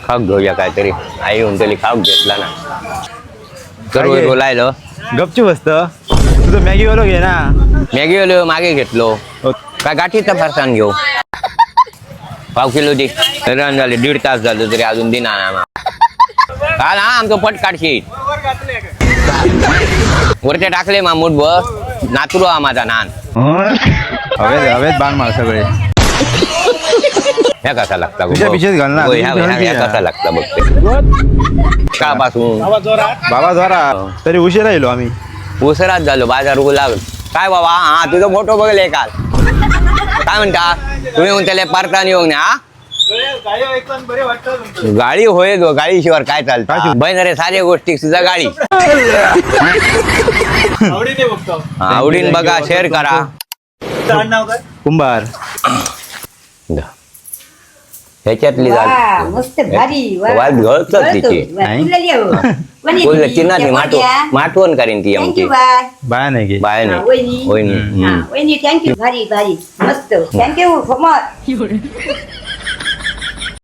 खाऊक घेऊया काहीतरी आई येऊन तरी खाऊक घेतला ना सर्व बोलायलो गपचूप असतं तुझं मॅगी वालो घे ना मॅगी वालो मागे घेतलो काय गाठीचा फरसाण घेऊ पाव किलो दे रन झाले 1.5 तास झालं तरी अजून दिन काल हा आमचं पट काढशील वरते टाकले मामूट बस नातरू हा माझा नान हवेत हवेत बाण मार सगळे ह्या कसा लागता तुझ्या पिशेत घाल ना. ह्या कसा लागता बघते का पासून बाबा जरा तरी उशीर राहिलो आम्ही उसरात झालो बाजार लागलो काय बाबा हा तुझा फोटो बघले काल काय म्हणता तुम्ही म्हणून त्याला पारता येऊन हा गाडी होय गाडीशिवाय काय चालतं बहिण रे साऱ्या गोष्टी सुद्धा गाडी आवडीन बघा शेअर करा कुंभार ह्याच्यातली मस्त भारी वाद घळत तिची चिन्हाची माठवण करीन ती आमची बाया नाही घे बाय नाही थँक्यू भारी भारी मस्त थँक्यू